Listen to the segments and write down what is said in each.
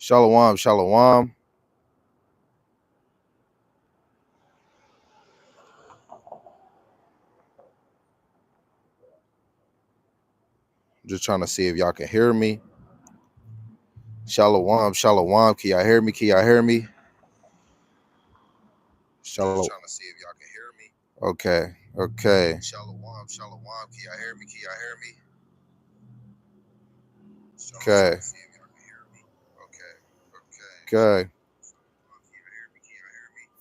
Shalom, shalom. Just trying to see if y'all can hear me. Shalom, shalom. Can y'all hear me? Can y'all hear me? Shalom. Just trying to see if y'all can hear me. Okay, okay. Shalom, shalom. Can y'all hear me? Can y'all hear me? Okay. Okay.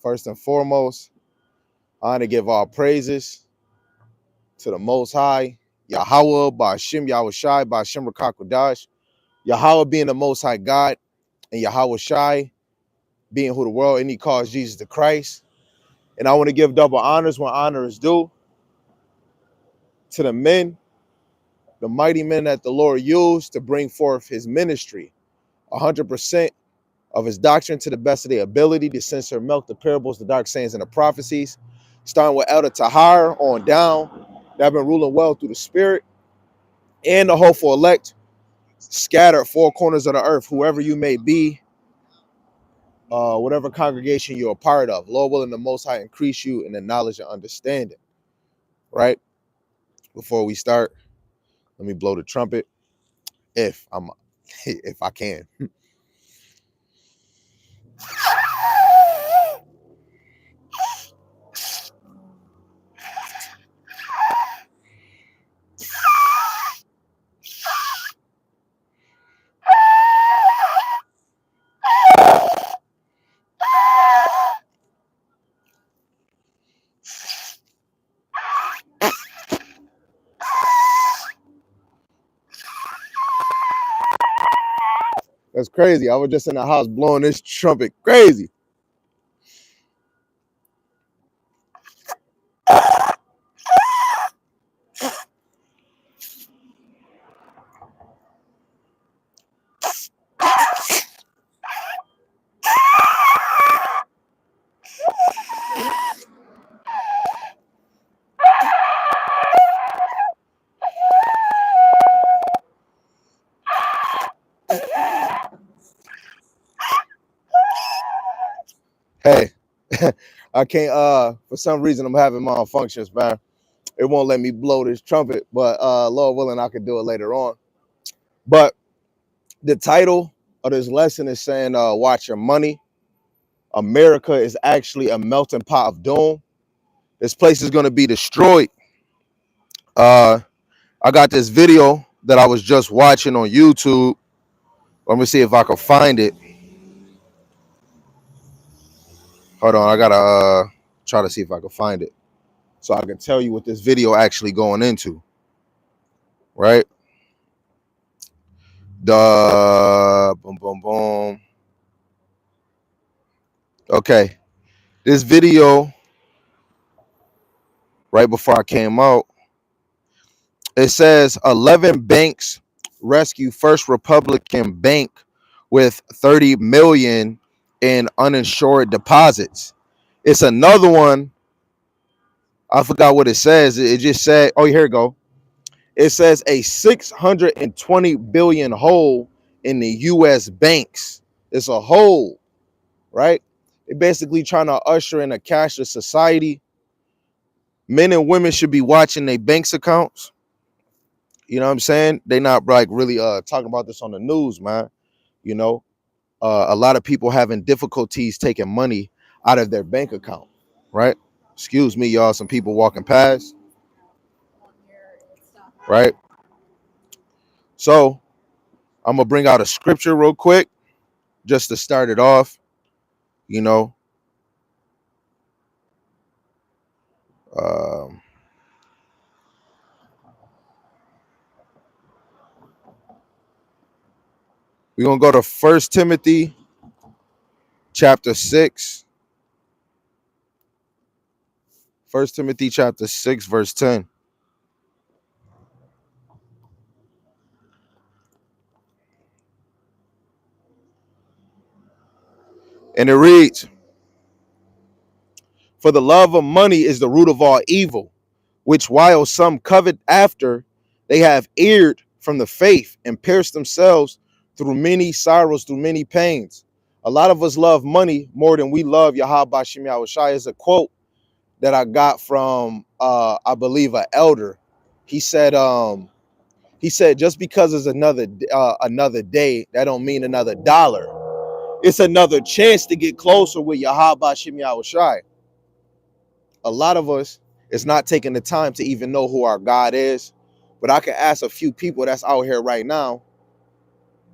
First and foremost, I want to give all praises to the Most High, Yahweh, Ba'Shem Yahushai, Ba'Shem Rakakwadash, Yahweh being the Most High God, and Yahweh Shai being who the world and he calls Jesus the Christ. And I want to give double honors when honor is due to the men, the mighty men that the Lord used to bring forth his ministry, 100% of his doctrine to the best of their ability, to censor milk, the parables, the dark sayings, and the prophecies, starting with Elder Tahar on down, that have been ruling well through the spirit, and the hopeful elect, scattered four corners of the earth, whoever you may be, whatever congregation you're a part of. Lord willing, the Most High increase you in the knowledge and understanding, right? Before we start, let me blow the trumpet, if I can. That's crazy. I was just in the house blowing this trumpet crazy. Hey, I can't, for some reason I'm having malfunctions, man. It won't let me blow this trumpet, but Lord willing, I can do it later on. But the title of this lesson is saying, watch your money. America is actually a melting pot of doom. This place is going to be destroyed. I got this video that I was just watching on YouTube. Let me see if I can find it. Hold on, I gotta try to see if I can find it so I can tell you what this video actually going into. Right? The boom, boom, boom. Okay, this video right before I came out, it says 11 banks rescue First Republican Bank with 30 million in uninsured deposits. It's another one. I forgot what it says. It just said, oh, here we go. It says a 620 billion hole in the U.S. banks. It's a hole, right? They're basically trying to usher in a cashless society. Men and women should be watching their banks accounts. You know what I'm saying? They not like really talking about this on the news, man. You know, a lot of people having difficulties taking money out of their bank account, right? Excuse me, y'all. Some people walking past, right? So I'm gonna bring out a scripture real quick just to start it off. You know, um, we're gonna go to 1 Timothy chapter 6. 1 Timothy chapter 6, verse 10. And it reads, for the love of money is the root of all evil, which while some covet after, they have erred from the faith and pierced themselves through many sorrows, through many pains. A lot of us love money more than we love Yahweh Shem Yahushai. Is a quote that I got from I believe an elder. He said, just because it's another day, that don't mean another dollar. It's another chance to get closer with Yahweh Shem Yahushai. A lot of us is not taking the time to even know who our God is. But I can ask a few people that's out here right now,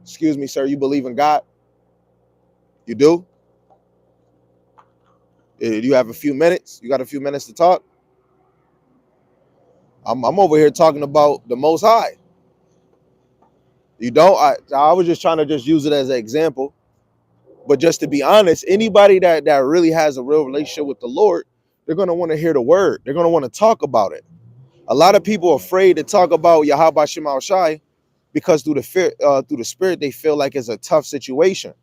excuse me, sir, you believe in God? You do? You have a few minutes? You got a few minutes to talk? I'm over here talking about the Most High. You don't? I was just trying to just use it as an example. But just to be honest, anybody that really has a real relationship with the Lord, they're going to want to hear the word. They're going to want to talk about it. A lot of people are afraid to talk about Yahweh Shema Shai because through the spirit, they feel like it's a tough situation.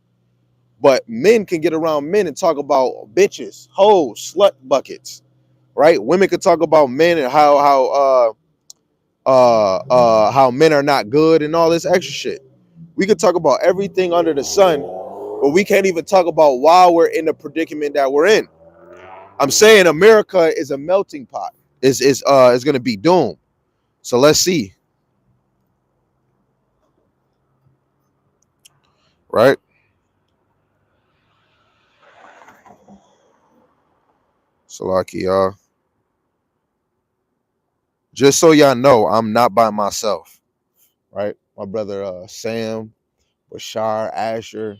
But men can get around men and talk about bitches, hoes, slut buckets, right? Women can talk about men and how men are not good and all this extra shit. We could talk about everything under the sun, but we can't even talk about why we're in the predicament that we're in. I'm saying America is a melting pot. Is going to be doomed. So let's see. Right? Salaki, y'all. Just so y'all know, I'm not by myself. Right? My brother Sam, Bashar, Asher,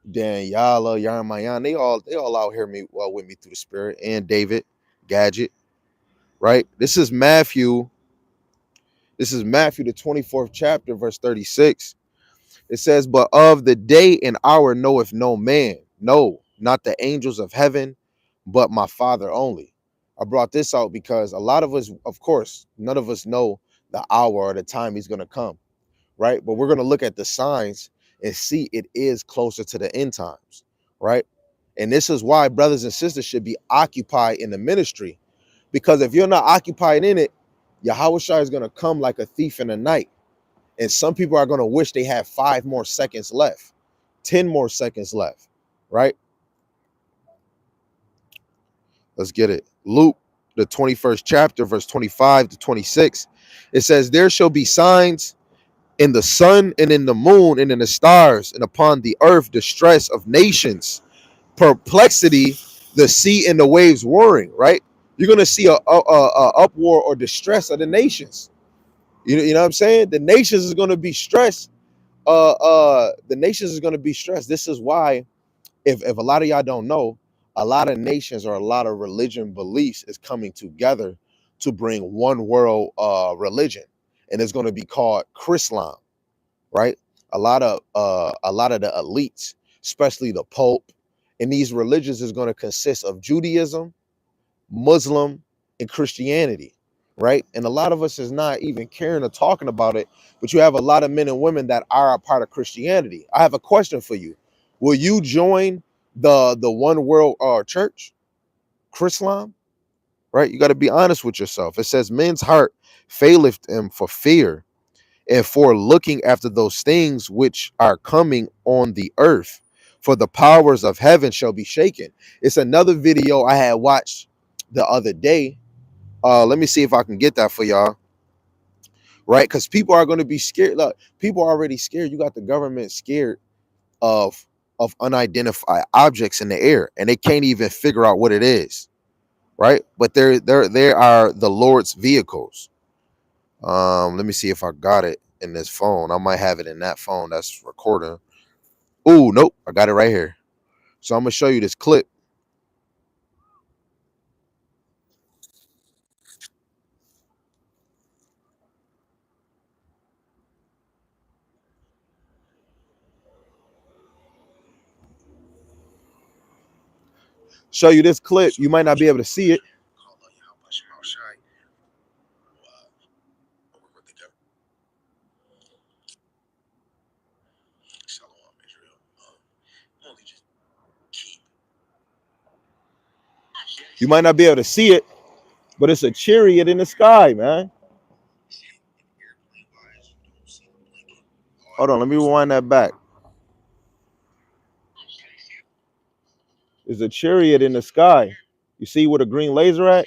Daniela, Yarmayan, they all out here with me through the spirit, and David, Gadget. Right? This is Matthew, the 24th chapter, verse 36. It says, but of the day and hour knoweth no man, no, not the angels of heaven, but my Father only. I brought this out because a lot of us, of course, none of us know the hour or the time he's going to come, right? But we're going to look at the signs and see it is closer to the end times, right? And this is why brothers and sisters should be occupied in the ministry, because if you're not occupied in it, Yahweh Shai is going to come like a thief in the night. And some people are going to wish they had 5 more seconds left, 10 more seconds left, right? Let's get it. Luke, the 21st chapter, verse 25 to 26. It says, there shall be signs in the sun and in the moon and in the stars, and upon the earth distress of nations, perplexity, the sea and the waves warring, right? You're going to see a uproar or distress of the nations. You know what I'm saying? The nations is going to be stressed. The nations is going to be stressed. This is why, if a lot of y'all don't know, a lot of nations or a lot of religion beliefs is coming together to bring one world religion, and it's going to be called Chrislam, right? A lot of the elites, especially the Pope, and these religions is going to consist of Judaism, Muslim, and Christianity, right? And a lot of us is not even caring or talking about it, but you have a lot of men and women that are a part of Christianity. I have a question for you. Will you join the one world church, Chrislam? Right? You got to be honest with yourself. It says men's heart faileth them for fear and for looking after those things which are coming on the earth, for the powers of heaven shall be shaken. It's another video I had watched the other day. Let me see if I can get that for y'all. Right? Because people are going to be scared. Look, people are already scared. You got the government scared of unidentified objects in the air, and they can't even figure out what it is. Right? But they are the Lord's vehicles. Let me see if I got it in this phone. I might have it in that phone that's recording. Oh, nope, I got it right here. So I'm gonna show you this clip. Show you this clip. You might not be able to see it. You might not be able to see it, but it's a chariot in the sky, man. Hold on, let me rewind that back. There's a chariot in the sky. You see where the green laser at?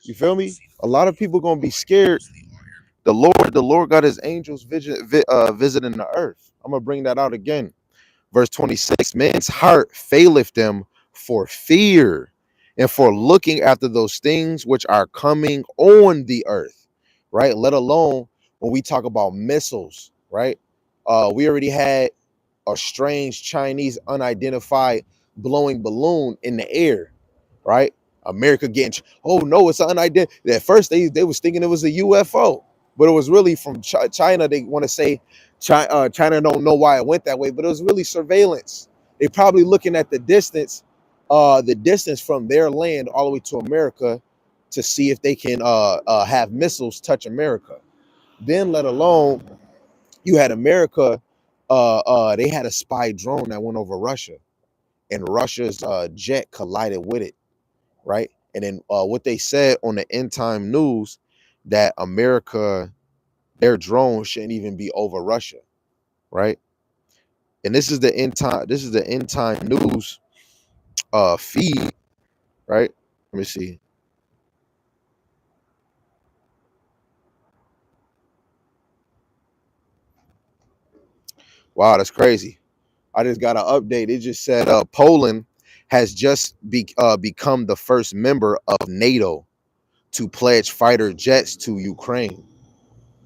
You feel me? A lot of people gonna be scared. The Lord got his angels visiting the earth. I'm gonna bring that out again. Verse 26, man's heart faileth them for fear and for looking after those things which are coming on the earth, right? Let alone when we talk about missiles, right? We already had a strange Chinese unidentified blowing balloon in the air, right? America getting, oh no, it's unidentified. At first they was thinking it was a UFO, but it was really from China. They want to say China don't know why it went that way, but it was really surveillance. They probably looking at the distance from their land all the way to America to see if they can have missiles touch America. Then let alone you had America, they had a spy drone that went over Russia, and Russia's jet collided with it, right? And then what they said on the end time news that America, their drone shouldn't even be over Russia, right? And this is the end time. This is the end time news feed, right? Let me see. Wow, that's crazy. I just got an update. It just said Poland has just become the first member of NATO to pledge fighter jets to Ukraine.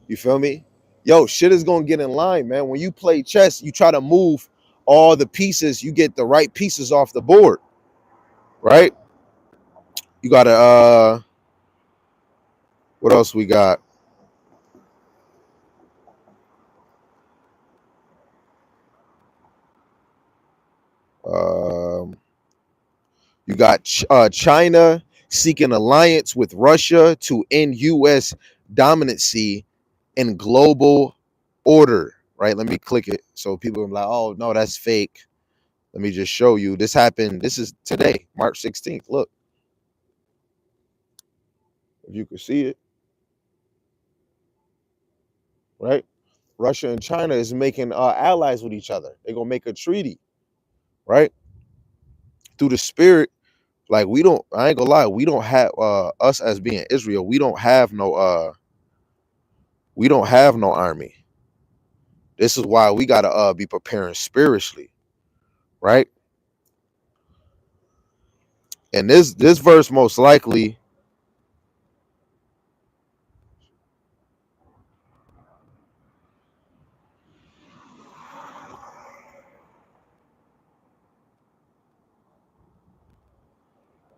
You feel me? Yo, shit is gonna get in line, man. When you play chess, you try to move all the pieces, you get the right pieces off the board, right? You gotta what else we got? Um you got China seeking alliance with Russia to end US dominancy in global order, right? Let me click it so people are like, oh no, that's fake. Let me just show you. This happened. This is today, March 16th. Look, if you can see it, right? Russia and China is making allies with each other. They're gonna make a treaty, right? Through the spirit, like we don't. I ain't gonna lie. We don't have us as being Israel. We don't have no. We don't have no army. This is why we gotta be preparing spiritually, right? And this verse most likely,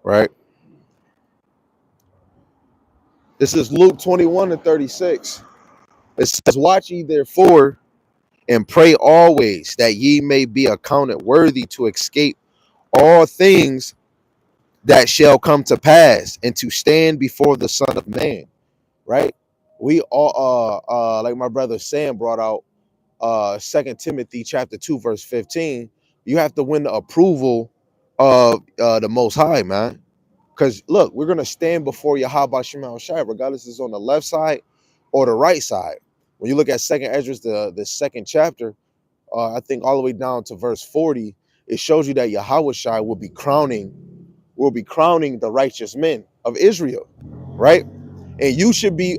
right? This is Luke 21:36. It says, "Watch ye therefore and pray always that ye may be accounted worthy to escape all things that shall come to pass and to stand before the Son of Man." Right? We all like my brother Sam brought out 2 Timothy chapter 2 verse 15. You have to win the approval of the Most High, man. Because look, we're gonna stand before Yahweh Shema Shai, regardless it's on the left side or the right side. When you look at Second Ezra, the second chapter, I think all the way down to verse 40, it shows you that Yahweh Shai will be crowning the righteous men of Israel, right? And you should be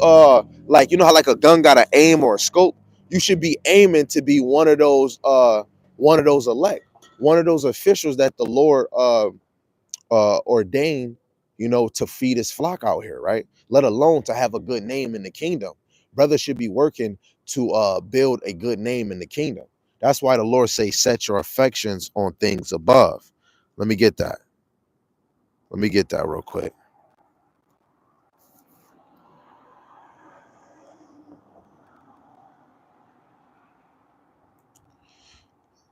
like, you know how like a gun got an aim or a scope? You should be aiming to be one of those elect, one of those officials that the Lord ordained, you know, to feed his flock out here, right? Let alone to have a good name in the kingdom. Brothers should be working to build a good name in the kingdom. That's why the Lord say, set your affections on things above. Let me get that. Let me get that real quick.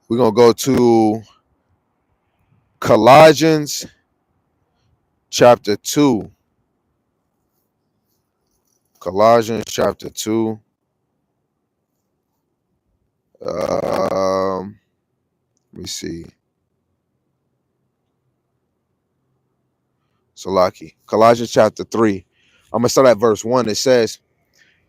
We're gonna go to Colossians chapter 2. Colossians chapter 2. Let me see. Salaki. Colossians chapter 3. I'm gonna start at verse 1. It says,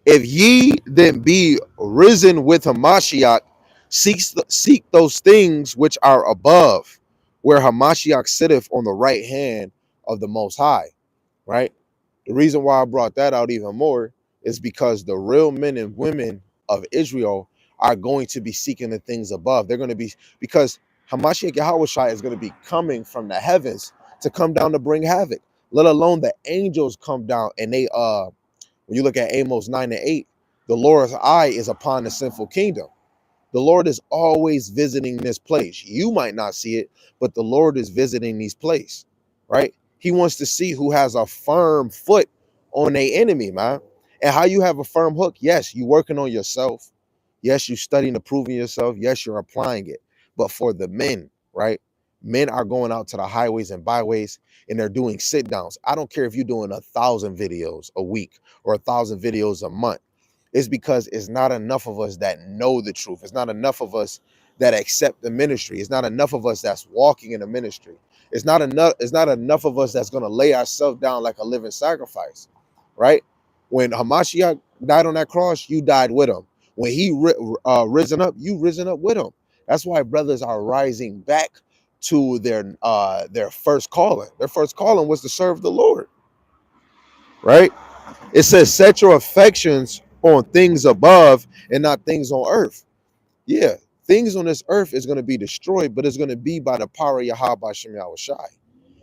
If ye then be risen with Hamashiach, seek those things which are above, where Hamashiach sitteth on the right hand of the Most High. Right? The reason why I brought that out even more is because the real men and women of Israel are going to be seeking the things above. They're going to be, because Hamashiach Yahushua is going to be coming from the heavens to come down to bring havoc. Let alone the angels come down and they when you look at Amos 9 and 8, the Lord's eye is upon the sinful kingdom. The Lord is always visiting this place. You might not see it, but the Lord is visiting these places, right? He wants to see who has a firm foot on a enemy, man. And how you have a firm hook? Yes, you working on yourself. Yes, you studying to proving yourself. Yes, you're applying it. But for the men, right? Men are going out to the highways and byways and they're doing sit downs. I don't care if you're doing 1,000 videos a week or 1,000 videos a month. It's because it's not enough of us that know the truth. It's not enough of us that accept the ministry. It's not enough of us that's walking in the ministry. It's not enough of us that's going to lay ourselves down like a living sacrifice, right? When Hamashiach died on that cross, you died with him. When he risen up, you risen up with him. That's why brothers are rising back to their first calling. Their first calling was to serve the Lord, right? It says, set your affections on things above and not things on earth. Yeah, things on this earth is going to be destroyed, but it's going to be by the power of Yahweh Shem Yahushai.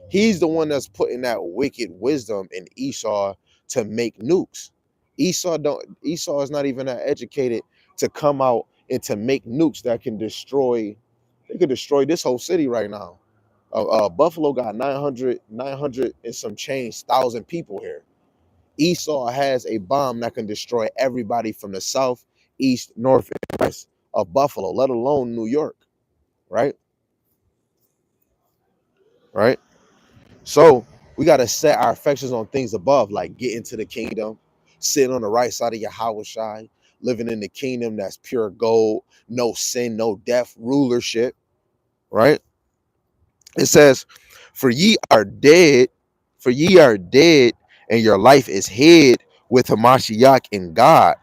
He's the one that's putting that wicked wisdom in Esau to make nukes. Esau is not even that educated to come out and to make nukes that can destroy. They could destroy this whole city right now. Buffalo got 900 and some change thousand people here. Esau has a bomb that can destroy everybody from the south, east, north, and west of Buffalo, let alone New York, right? Right? So we got to set our affections on things above, like get into the kingdom, sitting on the right side of Yahweh Shai, living in the kingdom that's pure gold, no sin, no death, rulership, right? It says, for ye are dead, and your life is hid with Hamashiach in God.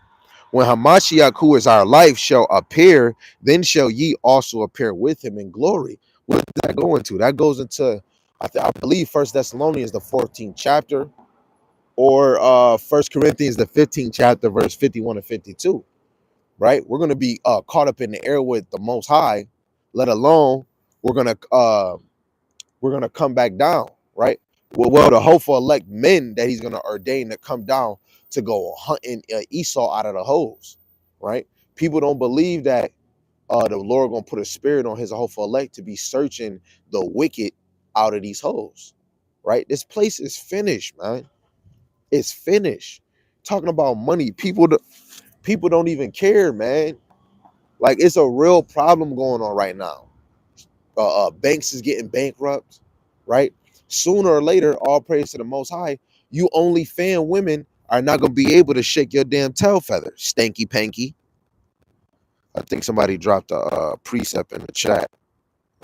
When Hamashiach, who is our life, shall appear, then shall ye also appear with him in glory. What does that go into? That goes into, I believe, First Thessalonians, the 14th chapter, or First Corinthians, the 15th chapter, verse 51 and 52. Right? We're going to be caught up in the air with the Most High. Let alone we're gonna come back down. Right? Well, the hopeful elect men that he's going to ordain to come down to go hunting Esau out of the holes, right? People don't believe that the Lord gonna put a spirit on his hopeful elect to be searching the wicked out of these holes, right? This place is finished, man. It's finished. Talking about money, people don't even care, man. Like it's a real problem going on right now. Banks is getting bankrupt, right? Sooner or later, all praise to the Most High, you only fan women are not gonna be able to shake your damn tail feather, stanky panky. I think somebody dropped a precept in the chat.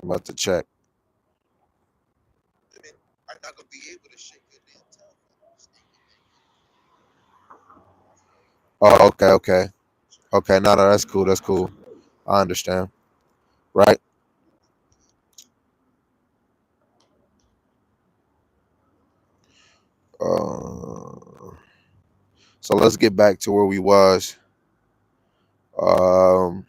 I'm about to check. Are not gonna be able to shake your damn tail feather. Oh, okay. No, that's cool. That's cool. I understand. Right. So let's get back to where we was. Um,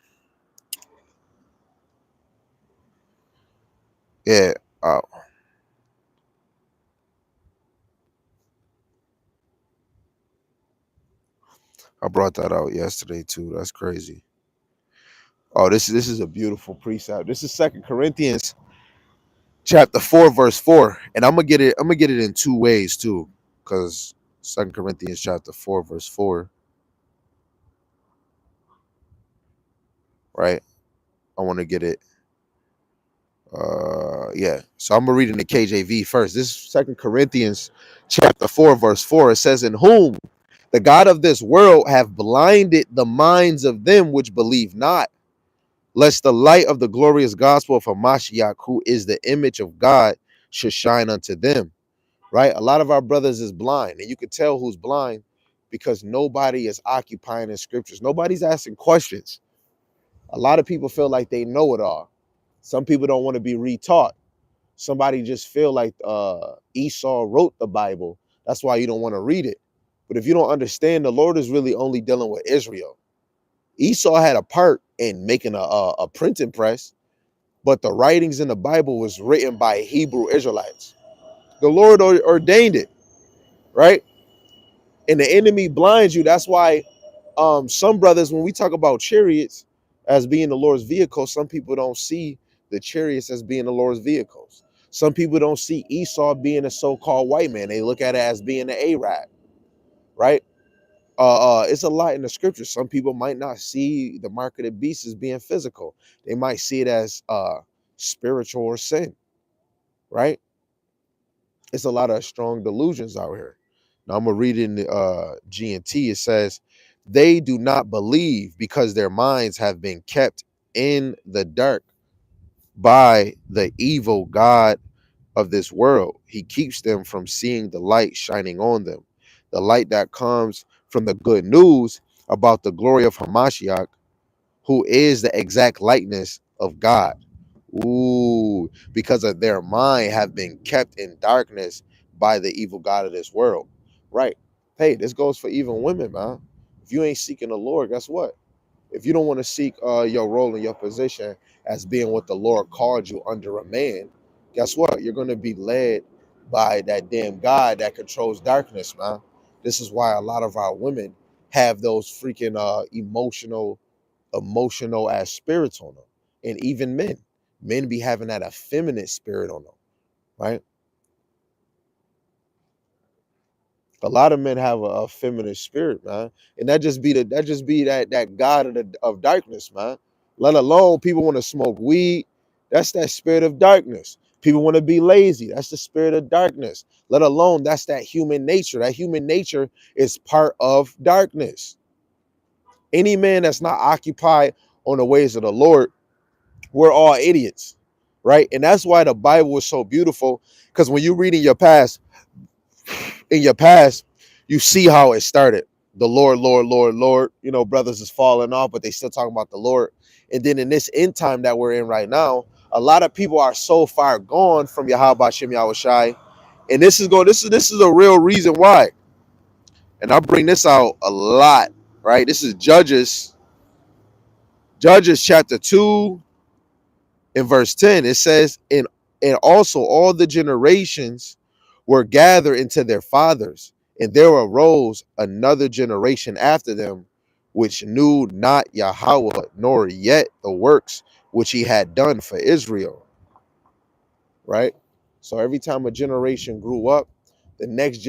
yeah. Uh, I brought that out yesterday too. That's crazy. Oh, this is a beautiful precept. This is Second Corinthians chapter 4, verse 4. And I'm gonna get it in two ways too. Because Second Corinthians chapter 4, verse 4, right? I want to get it. Yeah. So I'm gonna read in the KJV first. This is Second Corinthians chapter 4, verse 4. It says, in whom the God of this world have blinded the minds of them which believe not, lest the light of the glorious gospel of Hamashiach, who is the image of God, should shine unto them. Right? A lot of our brothers is blind, and you can tell who's blind because nobody is occupying the scriptures. Nobody's asking questions. A lot of people feel like they know it all. Some people don't want to be retaught. Somebody just feel like Esau wrote the Bible. That's why you don't want to read it. But if you don't understand, the Lord is really only dealing with Israel. Esau had a part in making a printing press, but the writings in the Bible was written by Hebrew Israelites. The Lord ordained it, right? And the enemy blinds you. That's why some brothers, when we talk about chariots as being the Lord's vehicle, some people don't see the chariots as being the Lord's vehicles. Some people don't see Esau being a so-called white man. They look at it as being an Arab, right? It's a lot in the scriptures. Some people might not see the mark of the beast as being physical. They might see it as spiritual or sin, right? It's a lot of strong delusions out here. Now I'm gonna read in the G&T. It says, they do not believe because their minds have been kept in the dark by the evil God of this world. He keeps them from seeing the light shining on them, the light that comes from the good news about the glory of Hamashiach, who is the exact likeness of God. Ooh, because of their mind have been kept in darkness by the evil God of this world. Right. Hey, this goes for even women, man. If you ain't seeking the Lord, guess what? If you don't want to seek your role and your position as being what the Lord called you under a man, guess what? You're going to be led by that damn God that controls darkness, man. This is why a lot of our women have those freaking emotional as spirits on them. And even men be having that effeminate spirit on them, right? A lot of men have a feminine spirit, man, and that God of darkness, man. Let alone people want to smoke weed. That's that spirit of darkness. People want to be lazy. That's the spirit of darkness. Let alone that's that human nature. That human nature is part of darkness. Any man that's not occupied on the ways of the Lord, we're all idiots, right? And that's why the Bible is so beautiful. Because when you read in your past, you see how it started. The Lord, Lord, Lord, Lord. You know, brothers is falling off, but they still talking about the Lord. And then in this end time that we're in right now, a lot of people are so far gone from Yahweh Shem Yahushai. And this is a real reason why. And I bring this out a lot, right? This is Judges chapter 2 and verse 10. It says, and also all the generations were gathered into their fathers, and there arose another generation after them, which knew not Yahweh, nor yet the works which he had done for Israel. Right? So every time a generation grew up, the next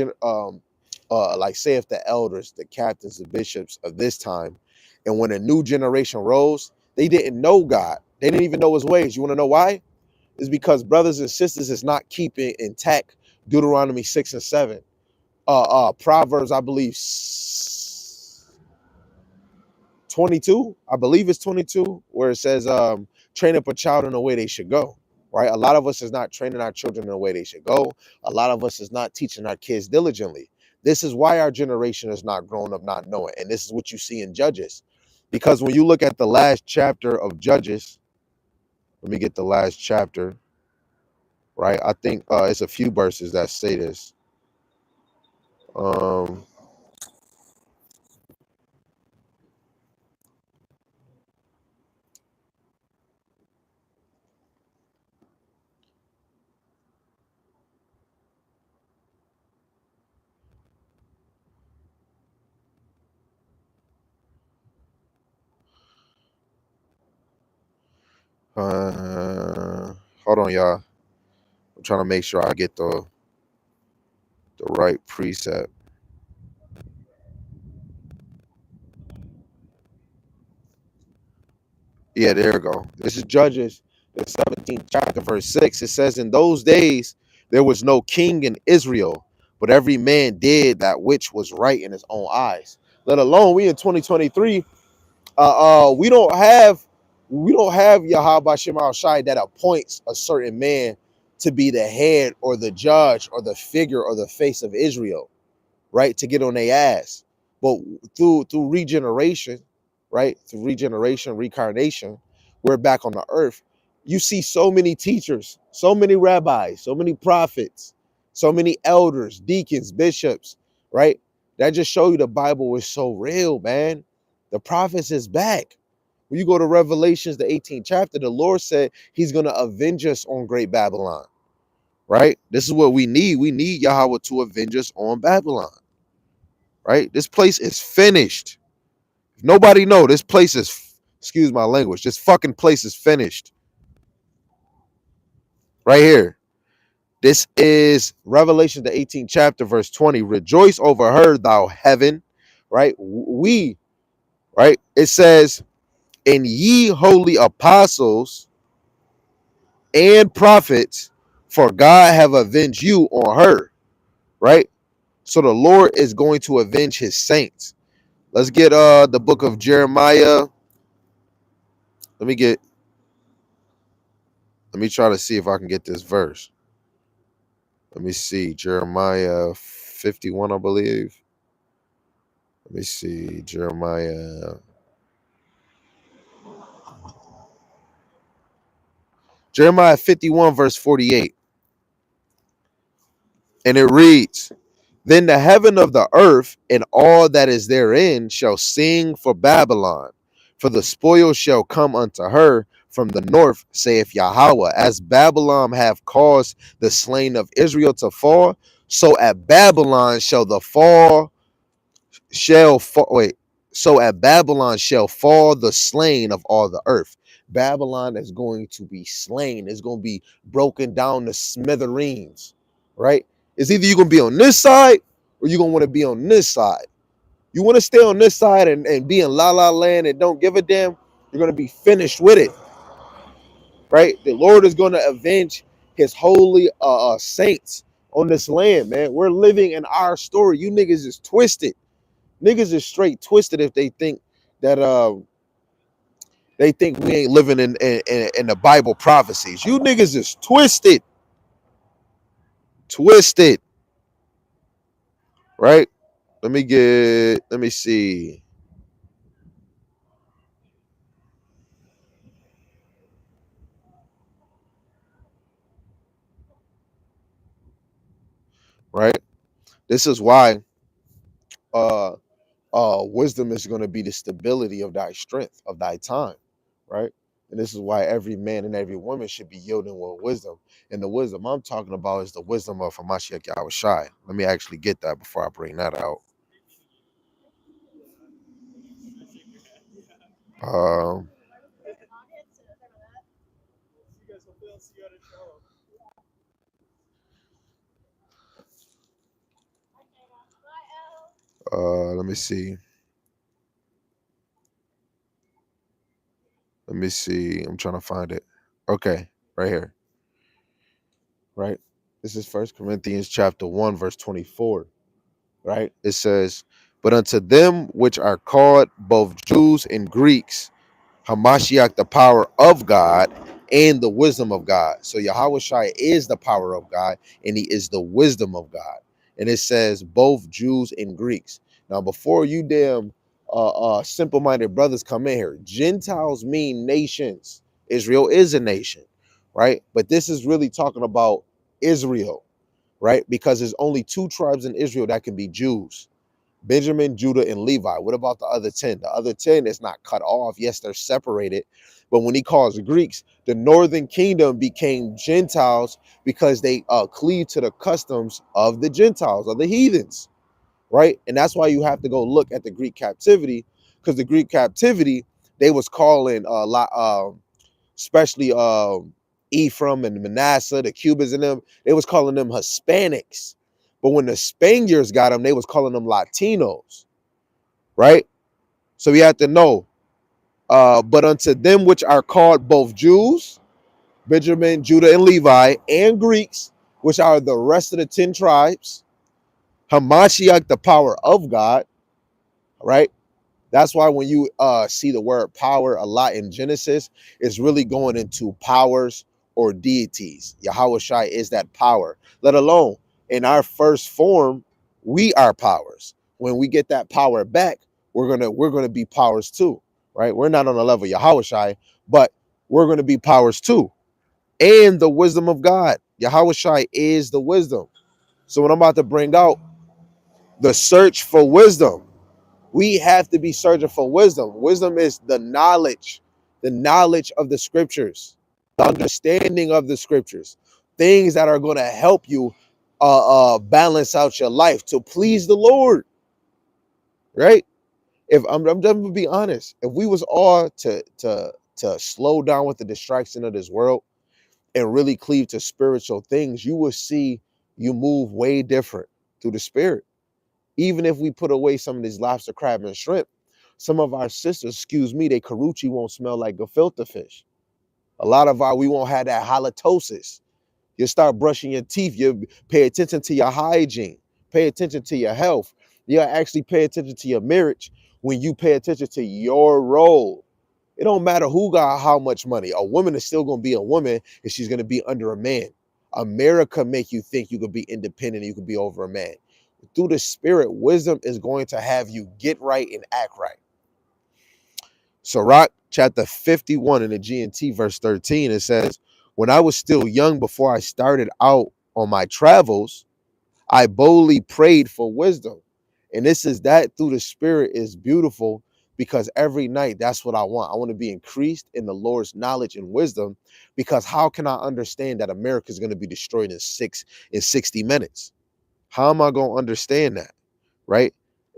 like say if the elders, the captains, the bishops of this time, and when a new generation rose, they didn't know God. They didn't even know his ways. You want to know why? It's because brothers and sisters is not keeping intact Deuteronomy 6 and 7. Proverbs, I believe 22. I believe it's 22, where it says, train up a child in the way they should go. Right? A lot of us is not training our children in the way they should go. A lot of us is not teaching our kids diligently. This is why our generation is not growing up not knowing. And this is what you see in Judges. Because when you look at the last chapter of Judges, let me get the last chapter, right? I think it's a few verses that say this. Um, hold on, y'all. I'm trying to make sure I get the right precept. Yeah, there we go. This is Judges, the 17th chapter, verse 6. It says, in those days there was no king in Israel, but every man did that which was right in his own eyes. Let alone we in 2023, we don't have Yahweh Shem Shai that appoints a certain man to be the head or the judge or the figure or the face of Israel, right? To get on their ass. But through regeneration, right? Through regeneration, reincarnation, we're back on the earth. You see so many teachers, so many rabbis, so many prophets, so many elders, deacons, bishops, right? That just show you the Bible is so real, man. The prophets is back. When you go to Revelations, the 18th chapter, the Lord said he's going to avenge us on Great Babylon, right? This is what we need. We need Yahweh to avenge us on Babylon, right? This place is finished. If nobody know, this place is, excuse my language, this fucking place is finished. Right here. This is Revelation, the 18th chapter, verse 20. Rejoice over her, thou heaven, right? We, right? It says, and ye holy apostles and prophets, for God have avenged you on her, right? So the Lord is going to avenge his saints. Let's get the book of Jeremiah. Let me try to see if I can get this verse. Let me see. Jeremiah 51, I believe. Let me see. Jeremiah 51, verse 48. And it reads, then the heaven of the earth and all that is therein shall sing for Babylon, for the spoil shall come unto her from the north, saith Yahweh. As Babylon have caused the slain of Israel to fall, so at Babylon shall the fall shall fall. Wait, so at Babylon shall fall the slain of all the earth. Babylon is going to be slain. It's going to be broken down to smithereens, right? It's either you're going to be on this side or you're going to want to be on this side. You want to stay on this side and be in la la land and don't give a damn, you're going to be finished with it, right? The Lord is going to avenge his holy saints on this land, man. We're living in our story. You niggas is twisted. Niggas is straight twisted if they think that they think we ain't living in the Bible prophecies. You niggas is twisted. Twisted. Right? Let me see. Right? This is why uh wisdom is going to be the stability of thy strength, of thy time, right? And this is why every man and every woman should be yielding with wisdom. And the wisdom I'm talking about is the wisdom of Hamashiach Yahushai. Let me actually get that before I bring that out. Um, let me see. Let me see. I'm trying to find it. Okay, right here. Right. This is First Corinthians chapter 1, verse 24. Right. It says, but unto them which are called both Jews and Greeks, Hamashiach, the power of God and the wisdom of God. So Yahweh Shai is the power of God and he is the wisdom of God. And it says both Jews and Greeks. Now, before you damn simple-minded brothers come in here, Gentiles mean nations. Israel is a nation, right? But this is really talking about Israel, right? Because there's only two tribes in Israel that can be Jews. Benjamin, Judah, and Levi. What about the other 10? The other 10 is not cut off. Yes, they're separated. But when he calls the Greeks, the northern kingdom became Gentiles because they cleave to the customs of the Gentiles, of the heathens, right? And that's why you have to go look at the Greek captivity, because the Greek captivity, they was calling a lot, especially Ephraim and Manasseh, the Cubans and them, they was calling them Hispanics. But when the Spaniards got them, they was calling them Latinos, right? So we have to know, but unto them which are called both Jews, Benjamin, Judah, and Levi, and Greeks, which are the rest of the 10 tribes, Hamashiach, the power of God, right? That's why when you see the word power a lot in Genesis, it's really going into powers or deities. Yahweh Shai is that power, let alone in our first form, we are powers. when we get that power back, we're gonna be powers too, right? We're not on the level of Yahushai, but we're gonna be powers too. And the wisdom of God. Yahushai is the wisdom. So what I'm about to bring out, the search for wisdom. We have to be searching for wisdom. Wisdom is the knowledge of the scriptures, the understanding of the scriptures, things that are going to help you balance out your life to please the Lord, right? If I'm just gonna be honest, if we was all to slow down with the distraction of this world and really cleave to spiritual things, you will see you move way different through the spirit. Even if we put away some of these lobster, crab, and shrimp, some of our sisters, excuse me, they karuchi won't smell like gefilte fish. A lot of we won't have that halitosis. You start brushing your teeth. You pay attention to your hygiene. Pay attention to your health. You actually pay attention to your marriage when you pay attention to your role. It don't matter who got how much money. A woman is still going to be a woman and she's going to be under a man. America make you think you could be independent, you could be over a man. Through the spirit, wisdom is going to have you get right and act right. Sirach chapter 51 in the G&T verse 13, it says, when I was still young, before I started out on my travels, I boldly prayed for wisdom. And this is that through the spirit is beautiful, because every night that's what I want. I want to be increased in the Lord's knowledge and wisdom, because how can I understand that America is going to be destroyed in 60 minutes? How am I going to understand that? Right?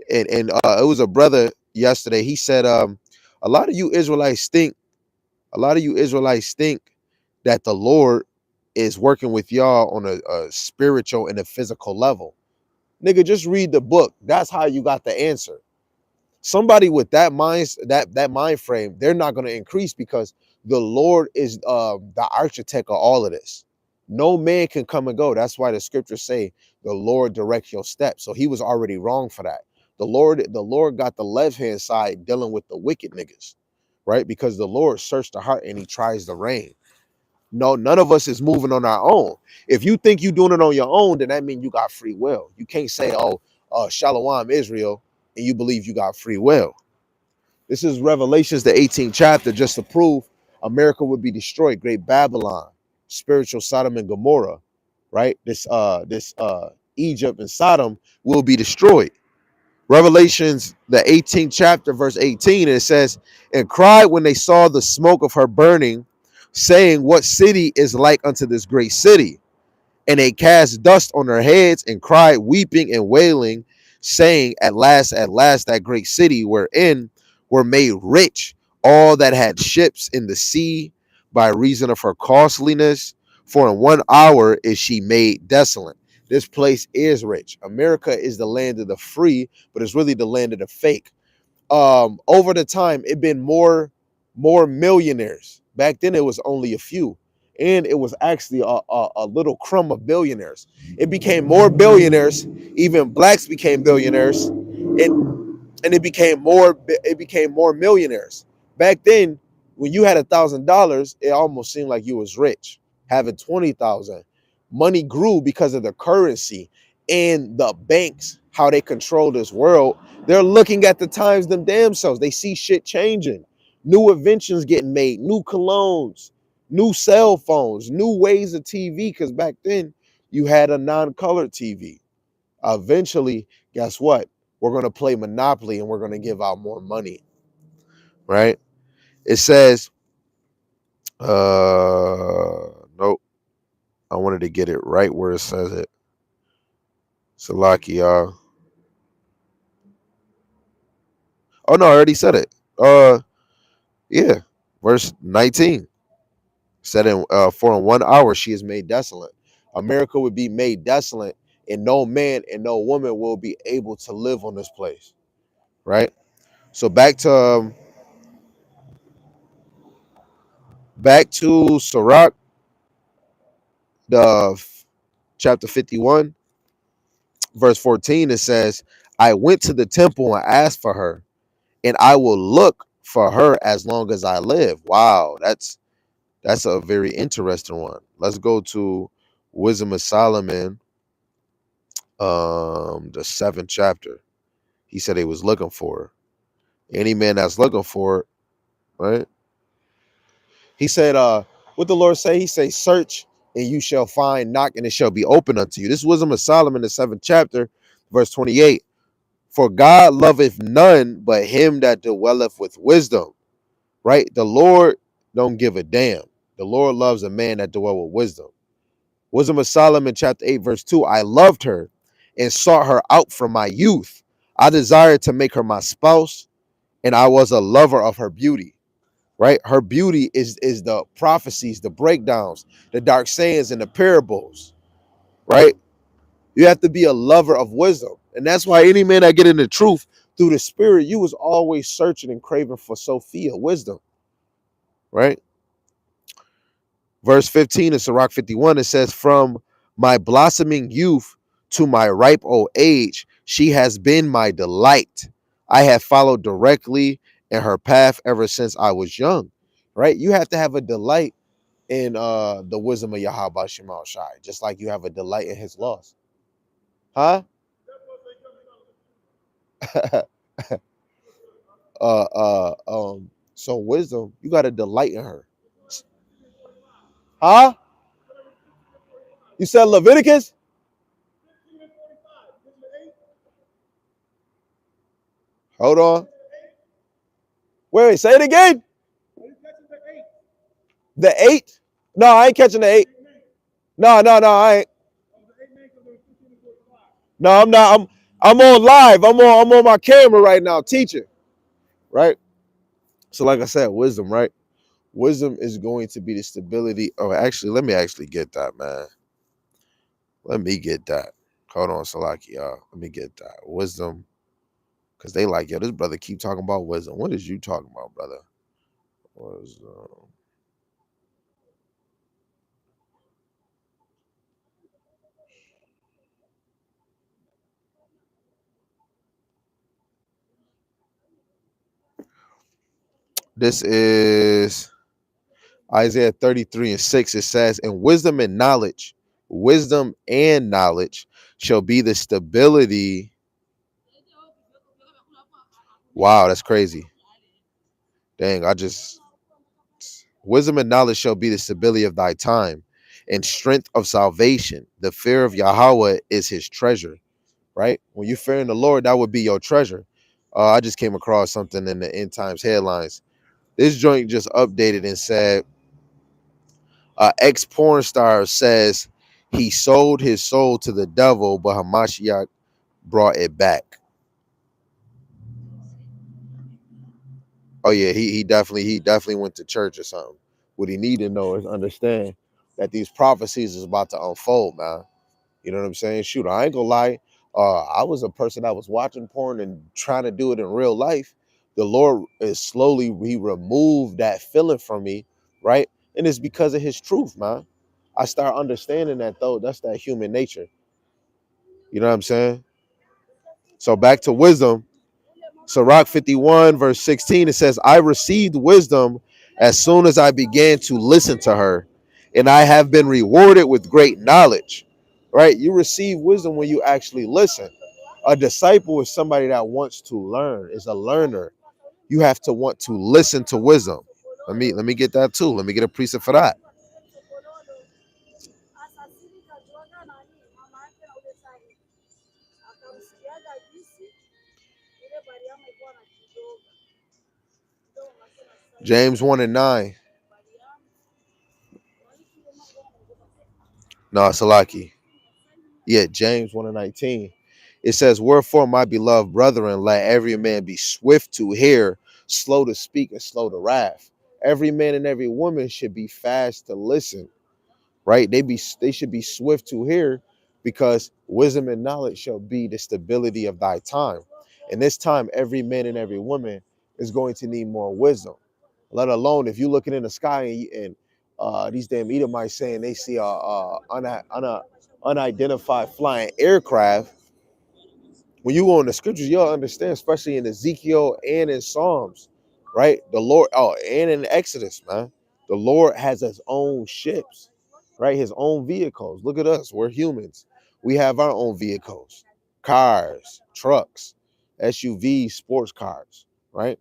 And it was a brother yesterday. He said, a lot of you Israelites think that the Lord is working with y'all on a spiritual and a physical level. Nigga, just read the book. That's how you got the answer. Somebody with that mind frame, they're not going to increase, because the Lord is the architect of all of this. No man can come and go. That's why the scriptures say the Lord directs your steps. So he was already wrong for that. The Lord got the left hand side dealing with the wicked niggas, right? Because the Lord searched the heart and he tries the rein. No, none of us is moving on our own. If you think you're doing it on your own, then that means you got free will. You can't say, oh, Shalom Israel, and you believe you got free will. This is Revelations, the 18th chapter, just to prove America would be destroyed. Great Babylon, spiritual Sodom and Gomorrah, right? This Egypt and Sodom will be destroyed. Revelations, the 18th chapter, verse 18, it says, and cried when they saw the smoke of her burning, saying, what city is like unto this great city? And they cast dust on their heads and cried, weeping and wailing, saying, at last, that great city wherein were made rich all that had ships in the sea by reason of her costliness. For in 1 hour is she made desolate. This place is rich. America is the land of the free, but it's really the land of the fake. Over the time, it been more millionaires. Back then, it was only a few, and it was actually a little crumb of billionaires. It became more billionaires. Even blacks became billionaires, and it became more millionaires. Back then, when you had $1,000, it almost seemed like you was rich. Having 20,000, money grew because of the currency and the banks, how they control this world. They're looking at the times them damn selves. They see shit changing, new inventions getting made, new colognes, new cell phones, new ways of TV. Because back then you had a non-colored TV. Eventually, guess what? We're going to play Monopoly and we're going to give out more money, right? It says, nope. I wanted to get it right where it says it. Salakia. Oh no, I already said it. Yeah, verse 19 said for in 1 hour she is made desolate. America would be made desolate, and no man and no woman will be able to live on this place, right? So back to Sirach, chapter 51, verse 14. It says, I went to the temple and asked for her, and I will look for her as long as I live. Wow, that's a very interesting one. Let's go to Wisdom of Solomon, the 7th chapter. He said he was looking for her. Any man that's looking for it, right? He said, what the Lord say? He say, search and you shall find, knock and it shall be open unto you. This is Wisdom of Solomon, the 7th chapter, verse 28. For God loveth none but him that dwelleth with wisdom, right? The Lord don't give a damn. The Lord loves a man that dwell with wisdom. Wisdom of Solomon, chapter 8, verse 2. I loved her and sought her out from my youth. I desired to make her my spouse, and I was a lover of her beauty. Right? Her beauty is the prophecies, the breakdowns, the dark sayings, and the parables. Right? You have to be a lover of wisdom. And that's why any man that get in the truth through the spirit, you was always searching and craving for Sophia, wisdom. Right? Verse 15 in Sirach 51, it says, from my blossoming youth to my ripe old age, she has been my delight. I have followed directly in her path ever since I was young. Right? You have to have a delight in the wisdom of Yahweh Shemal Shai, just like you have a delight in his laws. Huh? So wisdom, you got to delight in her. Huh? You said Leviticus? Hold on. Wait, say it again. The 8? No, I ain't catching the 8. No, I ain't. No, I'm not. I'm on live. I'm on my camera right now teaching. Right? So like I said, wisdom, right? Wisdom is going to be the stability. Oh, actually, let me actually get that, man. Let me get that. Hold on, Salaki, y'all. Let me get that. Wisdom. Because they like, yo, this brother keep talking about wisdom. What is you talking about, brother? Wisdom. This is Isaiah 33 and 6. It says, and wisdom and knowledge shall be the stability. Wow, that's crazy. Dang, wisdom and knowledge shall be the stability of thy time and strength of salvation. The fear of Yahweh is his treasure, right? When you fear in the Lord, that would be your treasure. I just came across something in the end times headlines. This joint just updated and said, ex porn star says he sold his soul to the devil, but Hamashiach brought it back. Oh yeah, he definitely went to church or something. What he need to know is understand that these prophecies is about to unfold, man. You know what I'm saying? Shoot, I ain't gonna lie. I was a person that was watching porn and trying to do it in real life. The Lord is slowly he removed that feeling from me, right? And it's because of his truth, man. I start understanding that though. That's that human nature. You know what I'm saying? So back to wisdom. Sirach 51, verse 16, it says, I received wisdom as soon as I began to listen to her, and I have been rewarded with great knowledge. Right? You receive wisdom when you actually listen. A disciple is somebody that wants to learn, is a learner. You have to want to listen to wisdom. Let me get that too. Let me get a precept for that. James 1 and 9. No, Salaki. Yeah, James 1 and 19. It says, wherefore, my beloved brethren, let every man be swift to hear, slow to speak, and slow to wrath. Every man and every woman should be fast to listen, right? They should be swift to hear, because wisdom and knowledge shall be the stability of thy time. And this time, every man and every woman is going to need more wisdom. Let alone if you're looking in the sky and these damn Edomites saying they see a unidentified flying aircraft. When you go in the scriptures, you'll understand, especially in Ezekiel and in Psalms, right? The Lord, and in Exodus, man, the Lord has his own ships, right? His own vehicles. Look at us, we're humans. We have our own vehicles, cars, trucks, SUV, sports cars, right?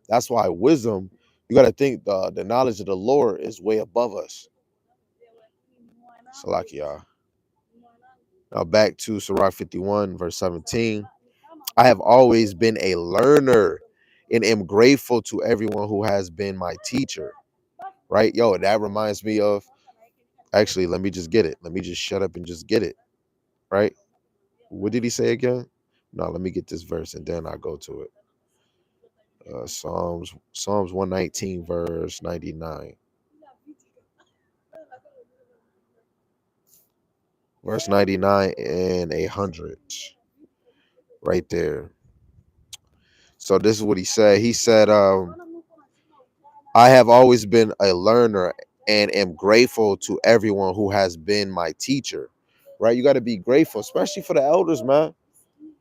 That's why wisdom, you got to think the knowledge of the Lord is way above us. Salakia. Now back to Sirach 51, verse 17. I have always been a learner and am grateful to everyone who has been my teacher. Right? Yo, that reminds me of, actually, let me just get it. Let me just shut up and just get it. Right? What did he say again? No, let me get this verse and then I'll go to it. Psalms 119, verse 99. Verse 99 and 100. Right there. So this is what he said. He said, I have always been a learner and am grateful to everyone who has been my teacher. Right? You got to be grateful, especially for the elders, man.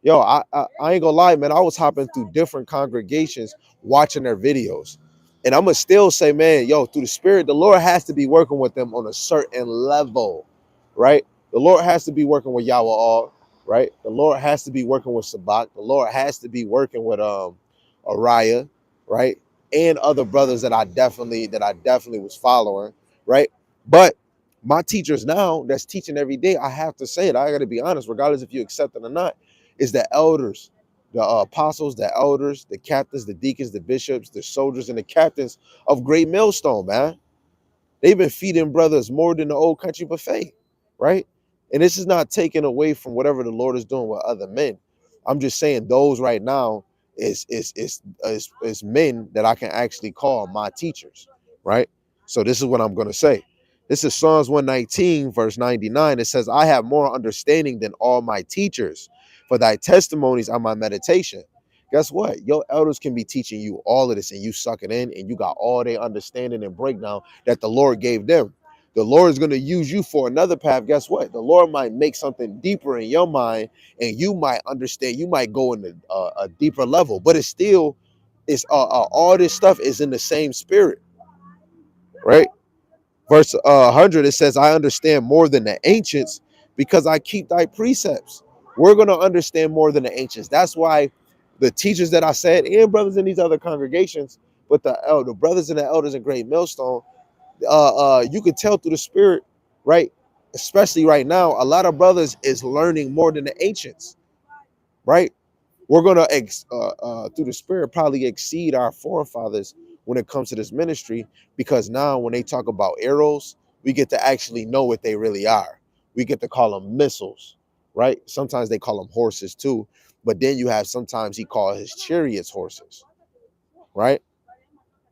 Yo, I ain't gonna lie, man. I was hopping through different congregations watching their videos. And I'm gonna still say, man, yo, through the spirit, the Lord has to be working with them on a certain level, right? The Lord has to be working with Yahweh all, right? The Lord has to be working with Sabak. The Lord has to be working with Ariah, right? And other brothers that I definitely was following, right? But my teachers now that's teaching every day, I have to say it. I gotta be honest, regardless if you accept it or not, is the elders, the apostles, the elders, the captains, the deacons, the bishops, the soldiers, and the captains of Great Millstone, man. They've been feeding brothers more than the old country buffet, right? And this is not taken away from whatever the Lord is doing with other men. I'm just saying those right now is men that I can actually call my teachers, right? So this is what I'm gonna say. This is Psalms 119, verse 99. It says, I have more understanding than all my teachers, for thy testimonies are my meditation. Guess what? Your elders can be teaching you all of this and you suck it in and you got all their understanding and breakdown that the Lord gave them. The Lord is going to use you for another path. Guess what? The Lord might make something deeper in your mind and you might understand. You might go in a deeper level, but it's still, it's all this stuff is in the same spirit, right? Verse 100, it says, I understand more than the ancients because I keep thy precepts. We're going to understand more than the ancients. That's why the teachers that I said, and brothers in these other congregations, but the brothers and the elders in Great Millstone, you can tell through the spirit, right? Especially right now, a lot of brothers is learning more than the ancients, right? We're gonna through the spirit probably exceed our forefathers when it comes to this ministry, because now when they talk about arrows, we get to actually know what they really are. We get to call them missiles, right? Sometimes they call them horses too, but then you have sometimes he called his chariots horses, right?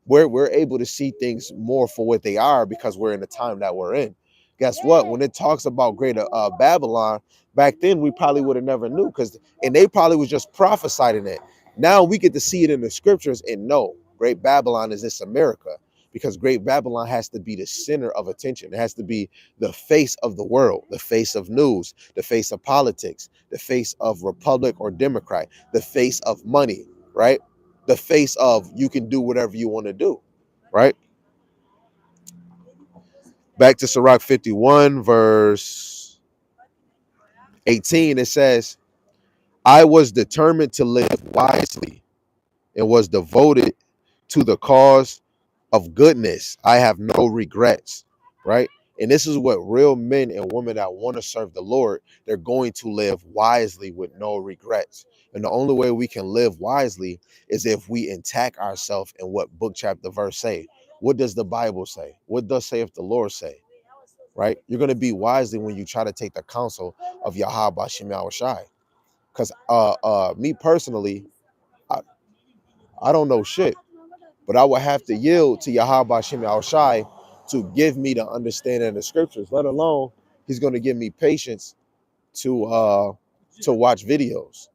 We're able to see things more for what they are because we're in the time that we're in. Guess what? When it talks about greater Babylon, back then we probably would have never knew, because and they probably was just prophesying it. Now we get to see it in the scriptures and know Great Babylon is this America, because Great Babylon has to be the center of attention. It has to be the face of the world, the face of news, the face of politics, the face of Republic or Democrat, the face of money, right? The face of you can do whatever you want to do, right? Back to Sirach 51, verse 18, it says, I was determined to live wisely and was devoted to the cause of goodness. I have no regrets, right? And this is what real men and women that want to serve the Lord, they're going to live wisely with no regrets. And the only way we can live wisely is if we intact ourselves in what book, chapter, verse say. What does the Bible say? What does say if the Lord say? Right? You're going to be wisely when you try to take the counsel of Yahweh Shem Shai. Because me personally, I, I don't know shit. But I would have to yield to Yahweh Shem Shai to give me the understanding of the scriptures, let alone he's going to give me patience to watch videos,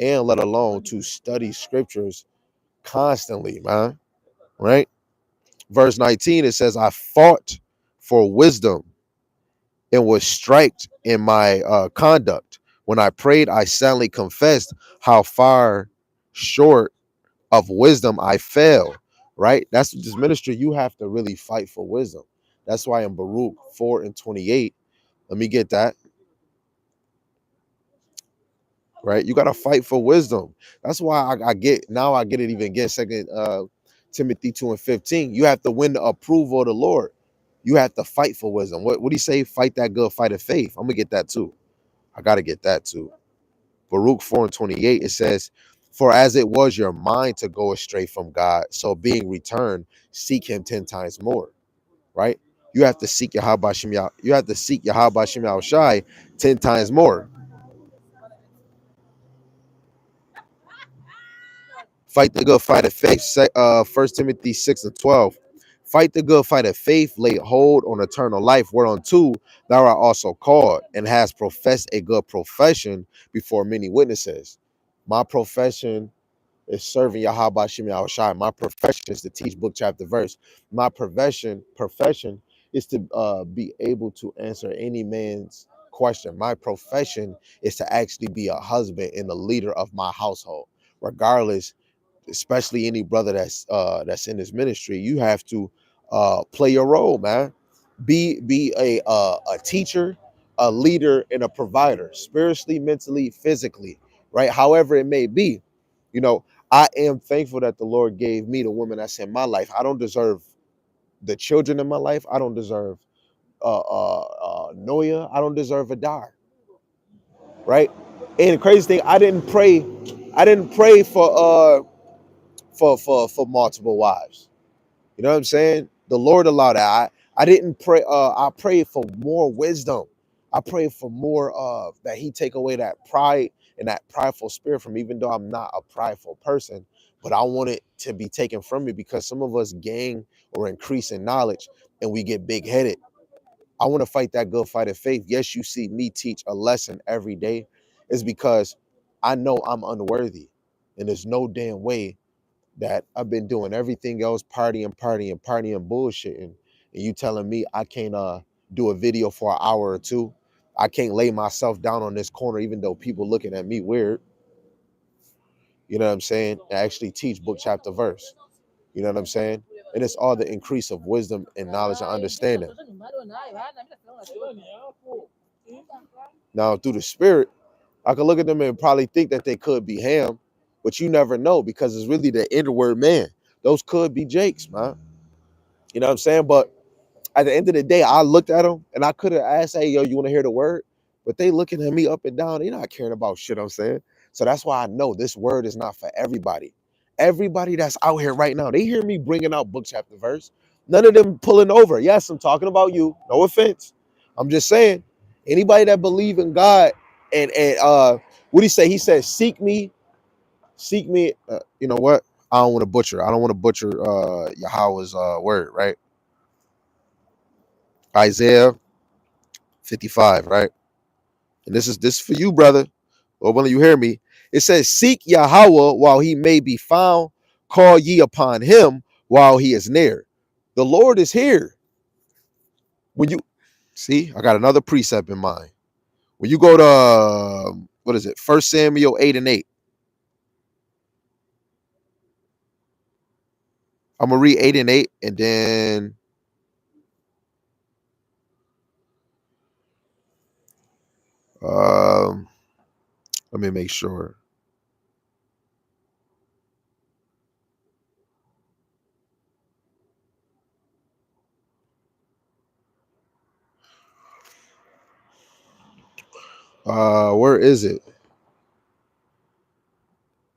and let alone to study scriptures constantly, man. Right? Verse 19, it says, I fought for wisdom and was striked in my conduct. When I prayed, I sadly confessed how far short of wisdom I fell, right? That's this ministry. You have to really fight for wisdom. That's why in Baruch 4 and 28, let me get that. right? You got to fight for wisdom. That's why I get now. I get it even again. Second Timothy 2:15. You have to win the approval of the Lord. You have to fight for wisdom. What do you say? Fight that good fight of faith. I'm gonna get that too. I gotta get that too. Baruch 4:28. It says, "For as it was your mind to go astray from God, so being returned, seek Him 10 times more." Right? You have to seek Yahweh Shem Yah. You have to seek Yahweh Shem Yah Shai 10 times more. Fight the good fight of faith. 1 Timothy 6:12. Fight the good fight of faith, lay hold on eternal life, whereunto thou art also called, and has professed a good profession before many witnesses. My profession is serving Yahweh Shem Shai. My profession is to teach book, chapter, verse. My profession is to be able to answer any man's question. My profession is to actually be a husband and a leader of my household, regardless, especially any brother that's in this ministry. You have to play your role, man. Be a teacher, a leader, and a provider, spiritually, mentally, physically, right? However it may be. You know, I am thankful that the Lord gave me the woman that's in my life. I don't deserve the children in my life. I don't deserve Noah. I don't deserve a dar, right? And the crazy thing, I didn't pray for multiple wives. You know what I'm saying? The Lord allowed that. I didn't pray. I prayed for more wisdom. I prayed for more of that. He take away that pride and that prideful spirit from me, even though I'm not a prideful person, but I want it to be taken from me because some of us gain or increase in knowledge and we get big headed. I want to fight that good fight of faith. Yes, you see me teach a lesson every day, is because I know I'm unworthy, and there's no damn way that I've been doing everything else, partying, bullshitting, and you telling me I can't do a video for an hour or two. I can't lay myself down on this corner, even though people looking at me weird. You know what I'm saying? I actually teach book, chapter, verse. You know what I'm saying? And it's all the increase of wisdom and knowledge and understanding. Now, through the spirit, I could look at them and probably think that they could be Ham, but you never know because it's really the inward man. Those could be Jakes, man. You know what I'm saying? But at the end of the day, I looked at them and I could have asked, "Hey, yo, you want to hear the word?" But they looking at me up and down. They're not caring about shit I'm saying. So that's why I know this word is not for everybody. Everybody that's out here right now, they hear me bringing out book, chapter, verse. None of them pulling over. Yes, I'm talking about you. No offense. I'm just saying, anybody that believe in God and what he say? He said, "Seek me, seek me." You know what? I don't want to butcher. I don't want to butcher Yahweh's word, right? Isaiah 55, right? And this is for you, brother. Or when you hear me, it says, "Seek Yahweh while he may be found, call ye upon him while he is near." The Lord is here. When you see, I got another precept in mind. When you go to what is it? 1 Samuel 8:8. I'm gonna read 8:8, and then um, let me make sure. Where is it?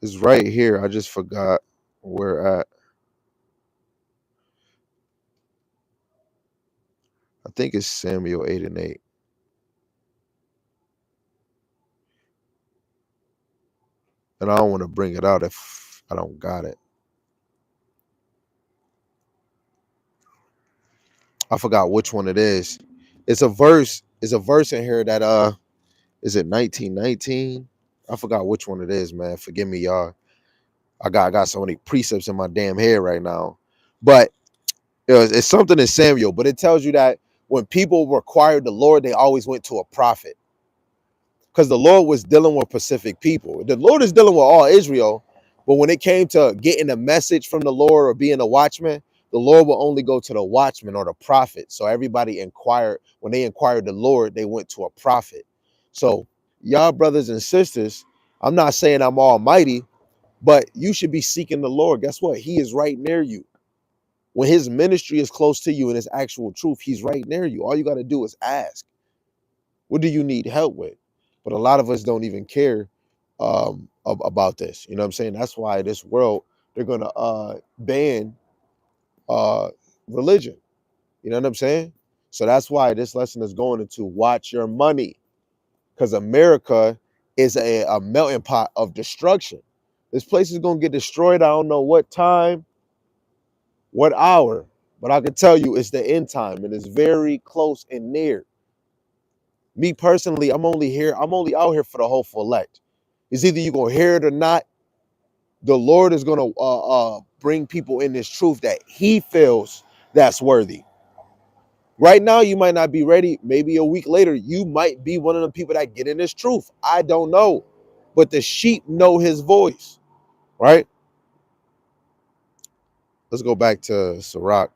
It's right here. I just forgot where at. I think it's Samuel 8:8. And I don't want to bring it out if I don't got it. I forgot which one it is. It's a verse. It's a verse in here that is it 1919? I forgot which one it is, man. Forgive me, y'all. I got so many precepts in my damn head right now. But it's something in Samuel, but it tells you that when people required the Lord, they always went to a prophet. Because the Lord was dealing with Pacific people. The Lord is dealing with all Israel, but when it came to getting a message from the Lord or being a watchman, the Lord will only go to the watchman or the prophet. So everybody inquired, when they inquired the Lord, they went to a prophet. So y'all brothers and sisters, I'm not saying I'm almighty, but you should be seeking the Lord. Guess what? He is right near you. When his ministry is close to you and his actual truth, he's right near you. All you got to do is ask, what do you need help with? But a lot of us don't even care about this. You know what I'm saying? That's why this world, they're going to ban uh, religion. You know what I'm saying? So that's why this lesson is going into watch your money, because America is a melting pot of destruction. This place is going to get destroyed. I don't know what time, what hour, but I can tell you it's the end time and it's very close and near. Me personally, I'm only out here for the hopeful elect. It's either you're going to hear it or not. The Lord is going to bring people in this truth that he feels that's worthy. Right now, you might not be ready. Maybe a week later, you might be one of the people that get in this truth. I don't know. But the sheep know his voice, right? Let's go back to Sirach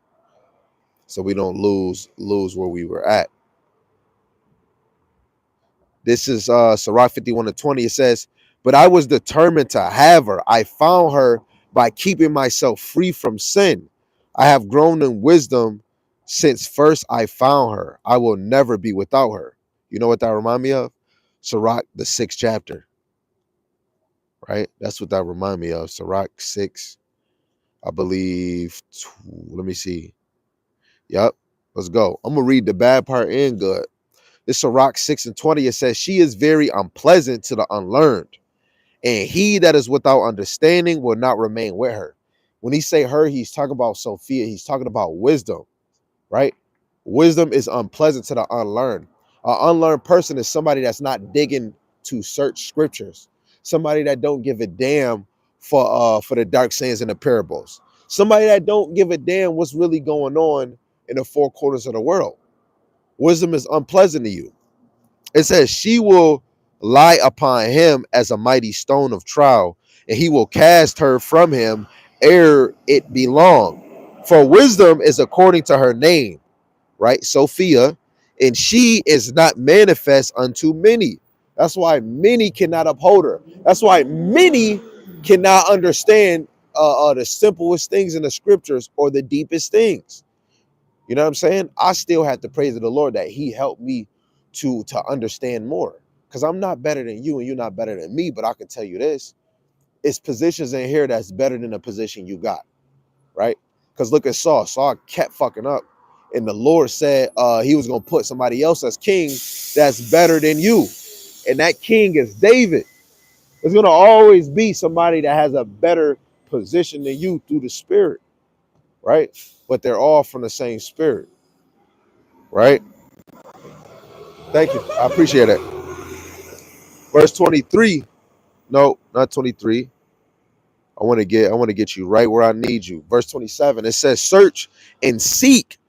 so we don't lose where we were at. This is Sirach 51-20. It says, but I was determined to have her. I found her by keeping myself free from sin. I have grown in wisdom since first I found her. I will never be without her. You know what that remind me of? Sirach, the 6th chapter, right? That's what that remind me of. Sirach 6, I believe. Let me see. Yep. Let's go. I'm going to read the bad part and good. It's Sirach 6-20. It says, she is very unpleasant to the unlearned, and he that is without understanding will not remain with her. When he say her, he's talking about Sophia. He's talking about wisdom, right? Wisdom is unpleasant to the unlearned. An unlearned person is somebody that's not digging to search scriptures, somebody that don't give a damn for the dark sayings and the parables, somebody that don't give a damn what's really going on in the four corners of the world. Wisdom is unpleasant to you. It says she will lie upon him as a mighty stone of trial, and he will cast her from him ere it be long. For wisdom is according to her name, right? Sophia, and she is not manifest unto many. That's why many cannot uphold her. That's why many cannot understand the simplest things in the scriptures or the deepest things. You know what I'm saying? I still have to praise the Lord that he helped me to understand more, because I'm not better than you and you're not better than me. But I can tell you this, it's positions in here that's better than the position you got, right? Because look at Saul. Saul kept fucking up, and the Lord said he was going to put somebody else as king that's better than you, and that king is David. There's going to always be somebody that has a better position than you through the spirit, right? But they're all from the same spirit, right? Thank you. I appreciate it. Verse 23. No, not 23. I want to get you right where I need you. Verse 27. It says, search and seek,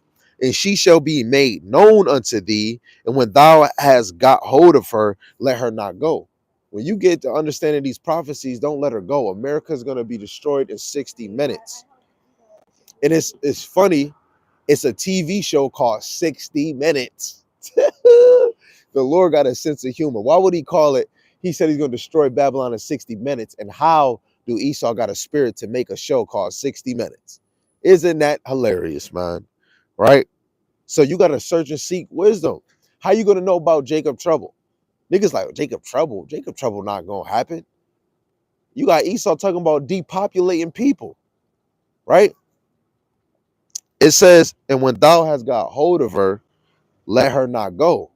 and she shall be made known unto thee. And when thou hast got hold of her, let her not go. When you get to understanding these prophecies, don't let her go. America is going to be destroyed in 60 minutes. And it's funny. It's a TV show called 60 Minutes. The Lord got a sense of humor. Why would he call it? He said he's going to destroy Babylon in 60 minutes. And how do Esau got a spirit to make a show called 60 Minutes? Isn't that hilarious, man? Right? So you got to search and seek wisdom. How you going to know about Jacob trouble? Niggas like, Jacob trouble not going to happen. You got Esau talking about depopulating people, right? It says, and when thou hast got hold of her, let her not go.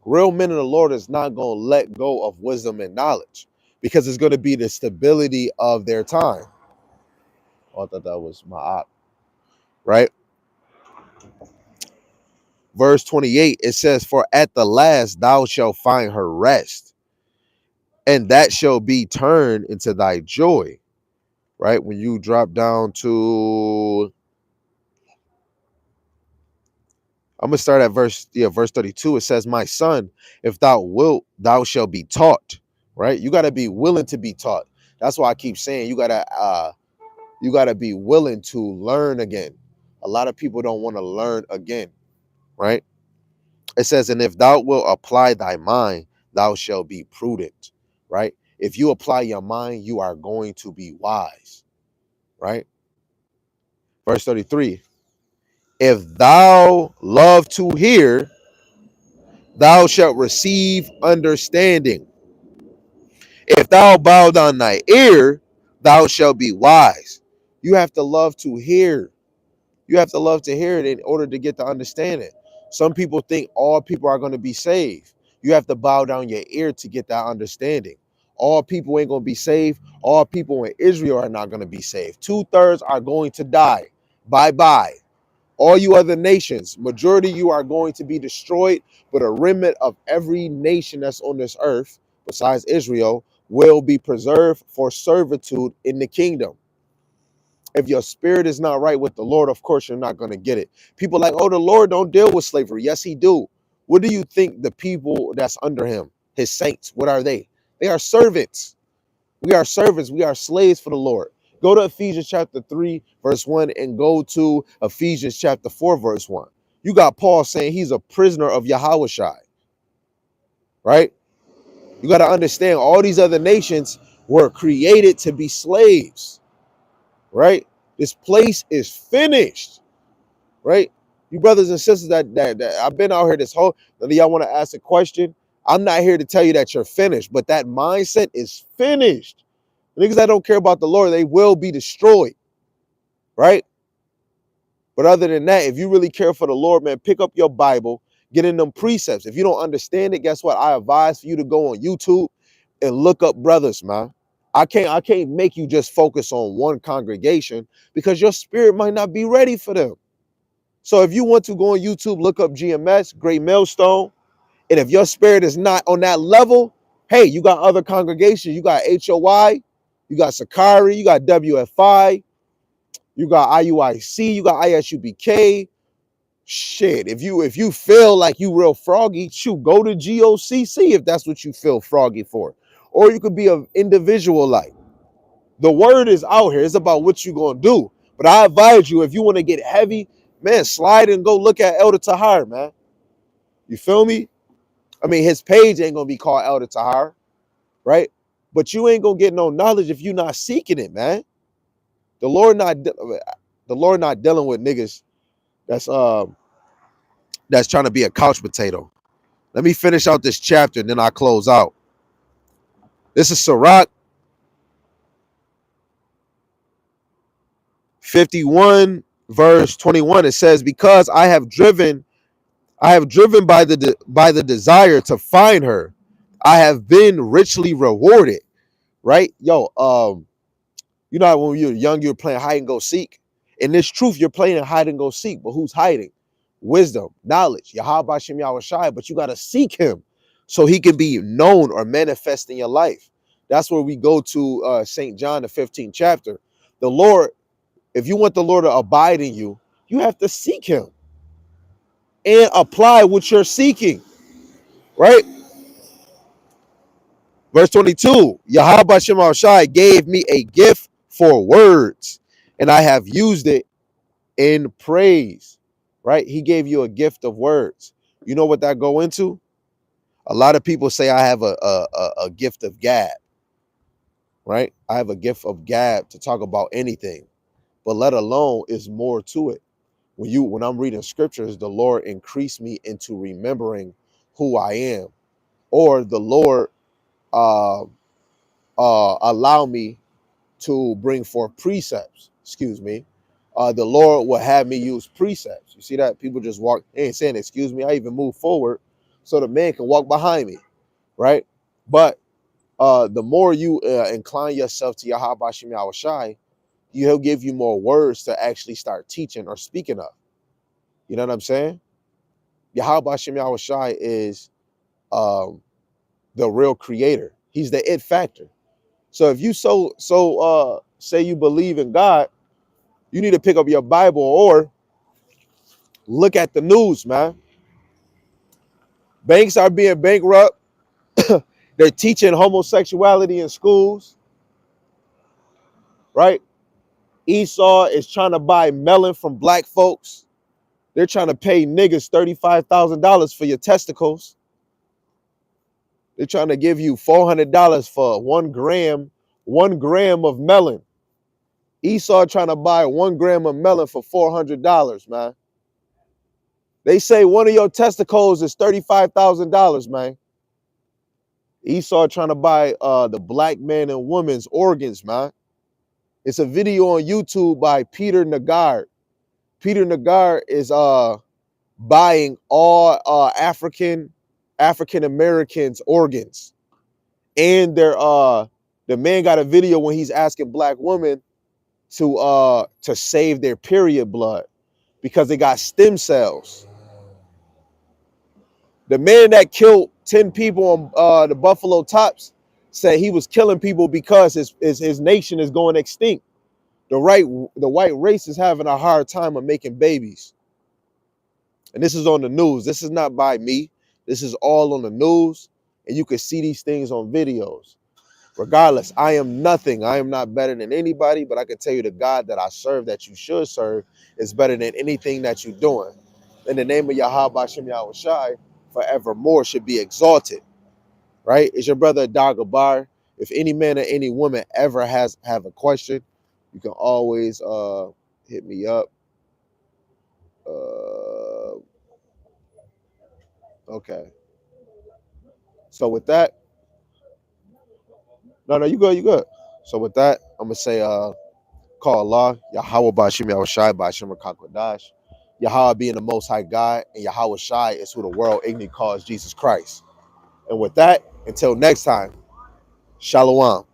Real men of the Lord is not going to let go of wisdom and knowledge, because it's going to be the stability of their time. Oh, I thought that was my op, right? Verse 28, it says, for at the last thou shalt find her rest, and that shall be turned into thy joy, right? When you drop down to, I'm going to start at verse 32. It says, my son, if thou wilt, thou shalt be taught, right? You got to be willing to be taught. That's why I keep saying you got to be willing to learn again. A lot of people don't want to learn again, right? It says, and if thou wilt apply thy mind, thou shalt be prudent, right? If you apply your mind, you are going to be wise, right? Verse 33, if thou love to hear, thou shalt receive understanding. If thou bow down thy ear, thou shalt be wise. You have to love to hear. You have to love to hear it in order to get to understand it. Some people think all people are going to be saved. You have to bow down your ear to get that understanding. All people ain't going to be saved. All people in Israel are not going to be saved. 2/3 are going to die. Bye bye. All you other nations, majority of you are going to be destroyed, but a remnant of every nation that's on this earth, besides Israel, will be preserved for servitude in the kingdom. If your spirit is not right with the Lord, of course you're not going to get it. People like, oh, the Lord don't deal with slavery. Yes, he do. What do you think the people that's under him, his saints, what are they? They are servants. We are servants. We are slaves for the Lord. Go to Ephesians chapter 3, verse 1, and go to Ephesians chapter 4, verse 1. You got Paul saying he's a prisoner of Yahushua, right? You got to understand all these other nations were created to be slaves, right? This place is finished, right? You brothers and sisters that I've been out here this whole, none of y'all want to ask a question. I'm not here to tell you that you're finished, but that mindset is finished. Niggas that don't care about the Lord, they will be destroyed, right? But other than that, if you really care for the Lord, man, pick up your Bible, get in them precepts. If you don't understand it, guess what? I advise for you to go on YouTube and look up brothers, man. I can't make you just focus on one congregation because your spirit might not be ready for them. So if you want to go on YouTube, look up GMS, Great Millstone, and if your spirit is not on that level, hey, you got other congregations. You got HOI, you got Sakari, you got WFI, you got IUIC, you got ISUBK. Shit, if you feel like you real froggy, shoot, go to GOCC if that's what you feel froggy for. Or you could be an individual like. The word is out here. It's about what you gonna do. But I advise you, if you want to get heavy, man, slide and go look at Elder Tahar, man. You feel me? I mean, his page ain't gonna be called Elder Tahar, right? But you ain't gonna get no knowledge if you're not seeking it, man. The Lord not dealing with niggas that's trying to be a couch potato. Let me finish out this chapter and then I close out. This is Sirach 51 verse 21. It says, because I have driven by the desire to find her. I have been richly rewarded. Right? Yo, you know when you were young, you were playing hide and go seek. In this truth, you're playing hide and go seek, but who's hiding? Wisdom, knowledge, Yahweh Shem Yahushai, but you got to seek him so he can be known or manifest in your life. That's where we go to St. John, the 15th chapter. The Lord, if you want the Lord to abide in you, you have to seek him and apply what you're seeking, right? Verse 22, Yahweh Shem Yahushai gave me a gift for words, and I have used it in praise, right? He gave you a gift of words. You know what that go into? A lot of people say I have a gift of gab, right? I have a gift of gab to talk about anything, but let alone is more to it. When I'm reading scriptures, the Lord increased me into remembering who I am, or the Lord allow me to bring forth precepts. Excuse me. The Lord will have me use precepts. You see that? People just walk, they ain't saying excuse me. I even move forward so the man can walk behind me, right? But the more you incline yourself to Yahweh Shem Yahushai, he'll give you more words to actually start teaching or speaking of. You know what I'm saying? Yahweh Shem Yahushai is the real creator. He's the it factor. So if you say you believe in God, you need to pick up your Bible or look at the news, man. Banks are being bankrupt. They're teaching homosexuality in schools, right? Esau is trying to buy melon from black folks. They're trying to pay niggas $35,000 for your testicles. They're trying to give you $400 for 1 gram of melon. Esau trying to buy 1 gram of melon for $400, man. They say one of your testicles is $35,000, man. Esau trying to buy the black man and woman's organs, man. It's a video on YouTube by Peter Nagar. Peter Nagar is buying all African Americans organs, and the man got a video when he's asking black women to save their period blood because they got stem cells. The man that killed 10 people on the Buffalo Tops said he was killing people because his nation is going extinct. The white race is having a hard time of making babies. And this is on the news. This is not by me. This is all on the news. And you can see these things on videos. Regardless, I am nothing. I am not better than anybody, but I can tell you the God that I serve, that you should serve, is better than anything that you're doing. In the name of Yahweh Shem Yahweh Shai, forevermore should be exalted. Right? It's your brother Dagabar. If any man or any woman ever have a question, you can always hit me up. Okay. So with that, no, you good. So with that, I'm gonna say call Allah, Yahweh Bashim Yahweh Shai Bashim Rakakwadash. Yahweh being the most high God, and Yahweh Shai is who the world ignorantly calls Jesus Christ. And with that, until next time, Shalom.